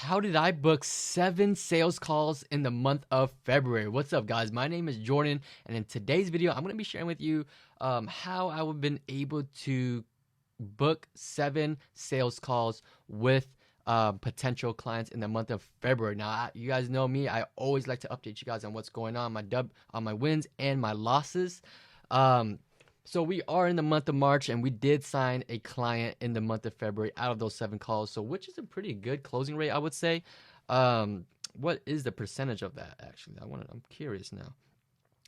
how did I book 7 sales calls in the month of February? What's up, guys? My name is Jordan, and in today's video, I'm going to be sharing with you how I have been able to book 7 sales calls with potential clients in the month of February. Now, you guys know me. I always like to update you guys on what's going on my wins and my losses. So we are in the month of March, and we did sign a client in the month of February out of those 7 calls, so which is a pretty good closing rate, I would say. What is the percentage of that, actually? I'm curious now.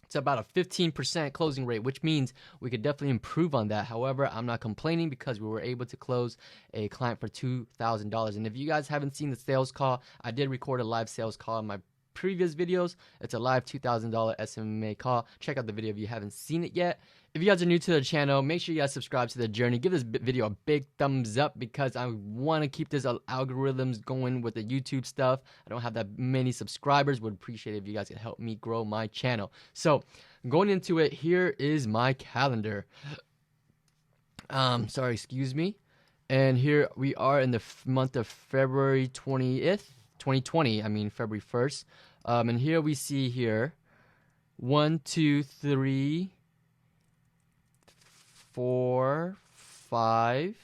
It's about a 15% closing rate, which means we could definitely improve on that. However, I'm not complaining because we were able to close a client for $2,000. And if you guys haven't seen the sales call, I did record a live sales call in my previous videos. It's a live $2,000 SMMA call. Check out the video if you haven't seen it yet. If you guys are new to the channel, make sure you guys subscribe to the journey. Give this video a big thumbs up because I want to keep this algorithms going with the YouTube stuff. I don't have that many subscribers. Would appreciate it if you guys could help me grow my channel. So going into it, here is my calendar. Sorry, excuse me. And here we are in the month of February 20th, 2020. I mean February 1st. And here we see here 1, 2, 3, 4, 5,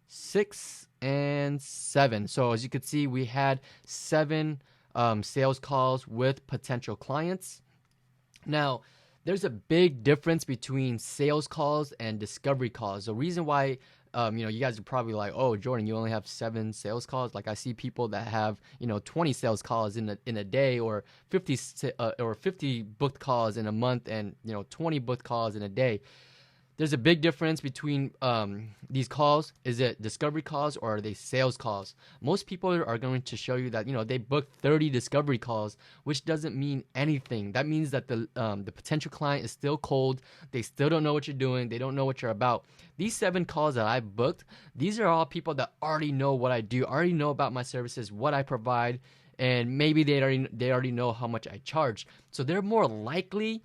6, and 7. So as you can see, we had 7 sales calls with potential clients. Now, there's a big difference between sales calls and discovery calls. The reason why, you guys are probably like, oh, Jordan, you only have 7 sales calls. Like I see people that have, 20 sales calls in a day, or 50 booked calls in a month, and 20 booked calls in a day. There's a big difference between these calls. Is it discovery calls or are they sales calls? Most people are going to show you that they booked 30 discovery calls, which doesn't mean anything. That means that the potential client is still cold. They still don't know what you're doing. They don't know what you're about. These 7 calls that I booked, these are all people that already know what I do, already know about my services, what I provide, and maybe they already know how much I charge. So they're more likely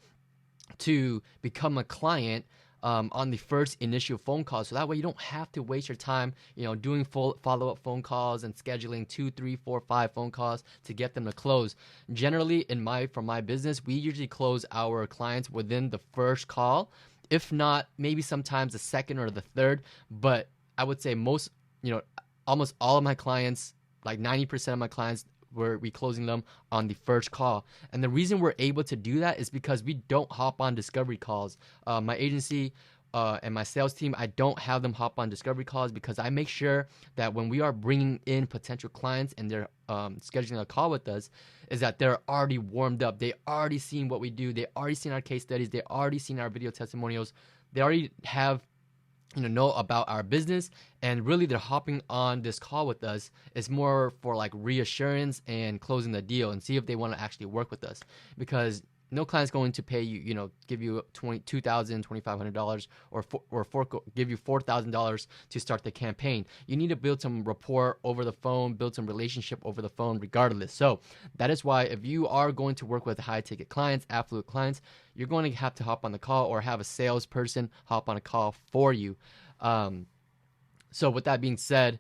to become a client on the first initial phone call. So that way you don't have to waste your time, doing full follow-up phone calls and scheduling 2, 3, 4, 5 phone calls to get them to close. Generally, for my business, we usually close our clients within the first call, if not maybe sometimes the second or the third. But I would say almost all of my clients, like 90% of my clients, we closing them on the first call. And the reason we're able to do that is because we don't hop on discovery calls. My agency and my sales team, I don't have them hop on discovery calls because I make sure that when we are bringing in potential clients and they're scheduling a call with us, is that they're already warmed up. They already seen what we do. They already seen our case studies. They already seen our video testimonials. They already have know about our business, and really they're hopping on this call with us is more for like reassurance and closing the deal and see if they want to actually work with us, because no client's going to pay you, give you $2,000, $2,500, or give you $4,000 to start the campaign. You need to build some rapport over the phone, build some relationship over the phone regardless. So that is why if you are going to work with high ticket clients, affluent clients, you're going to have to hop on the call or have a salesperson hop on a call for you. So with that being said,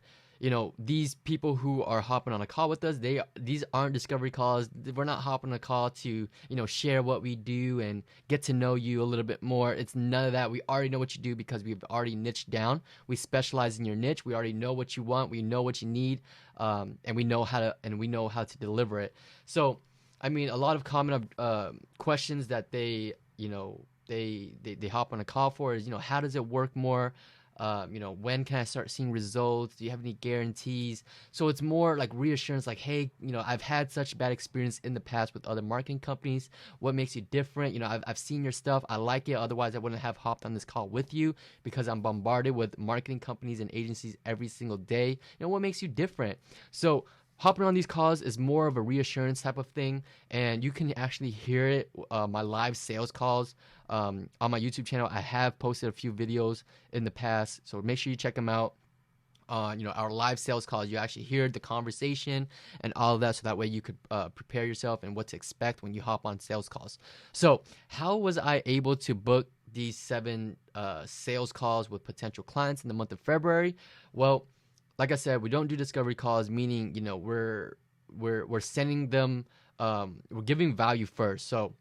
these people who are hopping on a call with us, these aren't discovery calls. We're not hopping on a call to, share what we do and get to know you a little bit more. It's none of that. We already know what you do because we've already niched down. We specialize in your niche. We already know what you want. We know what you need, and we know how to deliver it. So, I mean, a lot of common questions that they hop on a call for is, how does it work more? When can I start seeing results? Do you have any guarantees? So it's more like reassurance, like, hey, I've had such bad experience in the past with other marketing companies. What makes you different? I've seen your stuff. I like it. Otherwise, I wouldn't have hopped on this call with you, because I'm bombarded with marketing companies and agencies every single day. What makes you different? So hopping on these calls is more of a reassurance type of thing, and you can actually hear it, my live sales calls on my YouTube channel. I have posted a few videos in the past, so make sure you check them out. Our live sales calls, you actually hear the conversation and all of that, so that way you could prepare yourself and what to expect when you hop on sales calls. So how was I able to book these 7 sales calls with potential clients in the month of February? Well, like I said, we don't do discovery calls, meaning, we're sending them, we're giving value first. So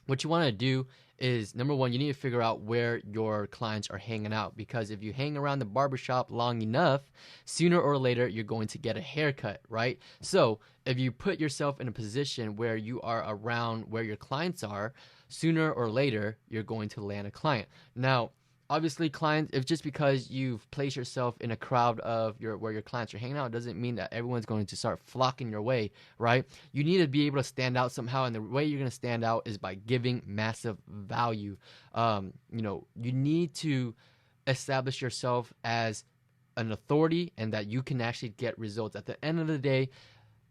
what you want to do is, number one, you need to figure out where your clients are hanging out, because if you hang around the barbershop long enough, sooner or later you're going to get a haircut, right? So if you put yourself in a position where you are around where your clients are, sooner or later you're going to land a client. Now, obviously, clients, if just because you've placed yourself in a crowd of where your clients are hanging out, doesn't mean that everyone's going to start flocking your way, right? You need to be able to stand out somehow, and the way you're going to stand out is by giving massive value. You need to establish yourself as an authority, and that you can actually get results. At the end of the day,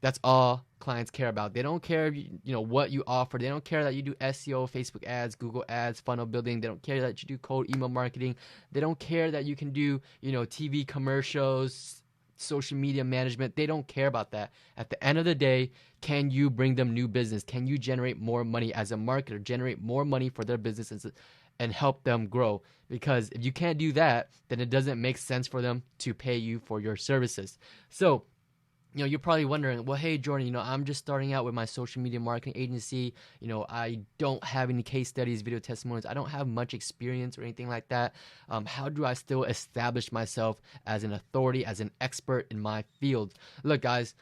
that's all clients care about. They don't care if what you offer. They don't care that you do SEO, Facebook ads, Google ads, funnel building. They don't care that you do cold email marketing. They don't care that you can do, TV commercials, social media management. They don't care about that. At the end of the day, can you bring them new business? Can you generate more money as a marketer, generate more money for their businesses and help them grow? Because if you can't do that, then it doesn't make sense for them to pay you for your services. So, you're probably wondering, well, hey, Jordan, I'm just starting out with my social media marketing agency. I don't have any case studies, video testimonials. I don't have much experience or anything like that. How do I still establish myself as an authority, as an expert in my field? Look, guys,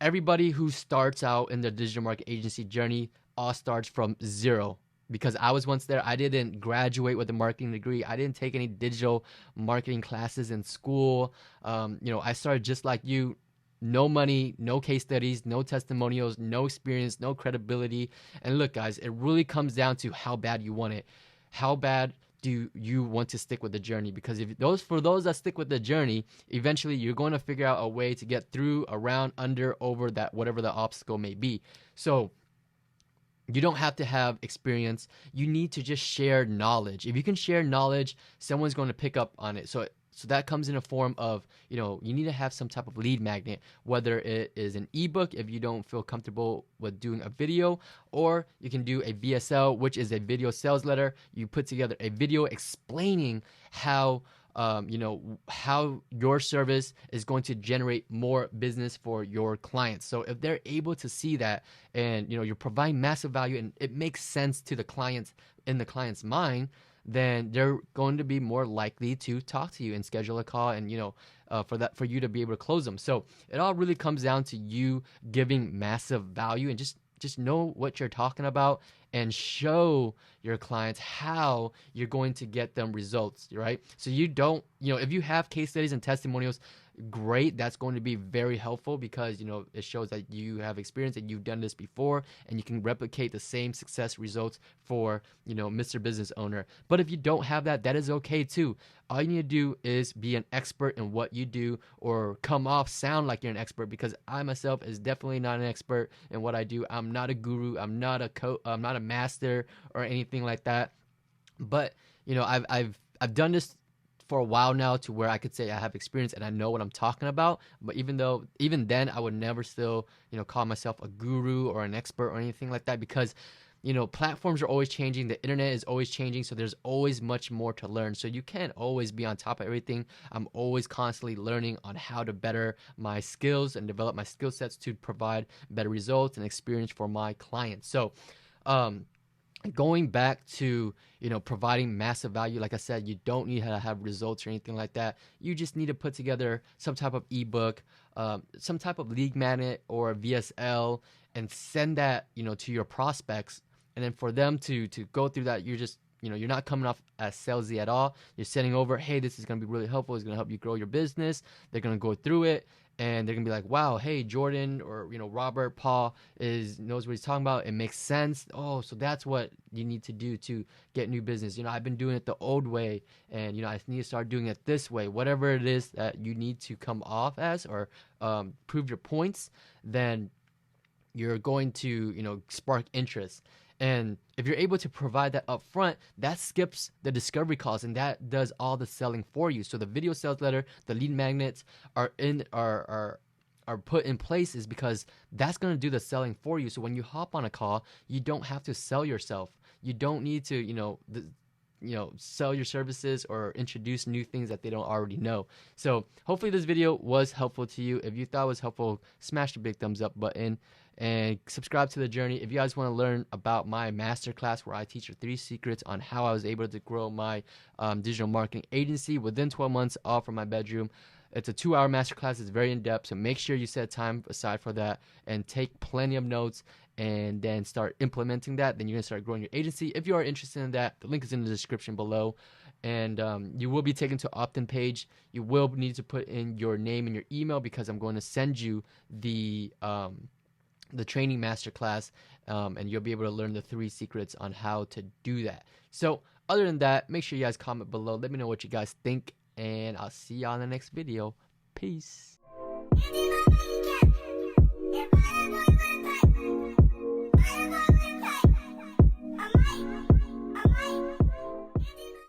everybody who starts out in the digital marketing agency journey all starts from zero. Because I was once there. I didn't graduate with a marketing degree. I didn't take any digital marketing classes in school. I started just like you. No money, no case studies, no testimonials, no experience, no credibility. And look, guys, it really comes down to how bad you want it. How bad do you want to stick with the journey? Because for those that stick with the journey, eventually you're going to figure out a way to get through, around, under, over that, whatever the obstacle may be. So you don't have to have experience. You need to just share knowledge. If you can share knowledge, someone's going to pick up on it. So that comes in a form of, you need to have some type of lead magnet, whether it is an ebook if you don't feel comfortable with doing a video, or you can do a VSL, which is a video sales letter. You put together a video explaining how your service is going to generate more business for your clients. So if they're able to see that, and you're providing massive value, and it makes sense to the clients, in the client's mind, then they're going to be more likely to talk to you and schedule a call, and for you to be able to close them. So it all really comes down to you giving massive value, and just know what you're talking about, and show your clients how you're going to get them results, right? So you don't, if you have case studies and testimonials, great. That's going to be very helpful, because it shows that you have experience and you've done this before, and you can replicate the same success results for Mr. Business Owner. But if you don't have that, that is okay too. All you need to do is be an expert in what you do, or sound like you're an expert, because I myself is definitely not an expert in what I do. I'm not a guru. I'm not a master or anything like that. But I've done this for a while now, to where I could say I have experience and I know what I'm talking about. But even then, I would never still, call myself a guru or an expert or anything like that, because, platforms are always changing. The internet is always changing. So there's always much more to learn. So you can't always be on top of everything. I'm always constantly learning on how to better my skills and develop my skill sets to provide better results and experience for my clients. So, going back to providing massive value, like I said, you don't need to have results or anything like that. You just need to put together some type of ebook, some type of lead magnet or VSL, and send that to your prospects. And then for them to go through that, you're just you're not coming off as salesy at all. You're sending over, hey, this is going to be really helpful. It's going to help you grow your business. They're going to go through it, and they're going to be like, wow, hey, Jordan, or Robert, Paul knows what he's talking about. It makes sense. Oh, so that's what you need to do to get new business. I've been doing it the old way, and I need to start doing it this way. Whatever it is that you need to come off as, or prove your points, then you're going to spark interest. And if you're able to provide that up front, that skips the discovery calls, and that does all the selling for you. So the video sales letter, the lead magnets are put in places, because that's going to do the selling for you. So when you hop on a call, you don't have to sell yourself. You don't need to, sell your services or introduce new things that they don't already know. So hopefully this video was helpful to you. If you thought it was helpful, smash the big thumbs up button and subscribe to the journey. If you guys want to learn about my masterclass where I teach you 3 secrets on how I was able to grow my digital marketing agency within 12 months, all from my bedroom. It's a 2-hour masterclass. It's very in-depth, so make sure you set time aside for that and take plenty of notes and then start implementing that. Then you're going to start growing your agency. If you are interested in that, the link is in the description below. And you will be taken to opt-in page. You will need to put in your name and your email because I'm going to send you the training masterclass, and you'll be able to learn the 3 secrets on how to do that. So other than that, make sure you guys comment below. Let me know what you guys think, and I'll see you on the next video. Peace.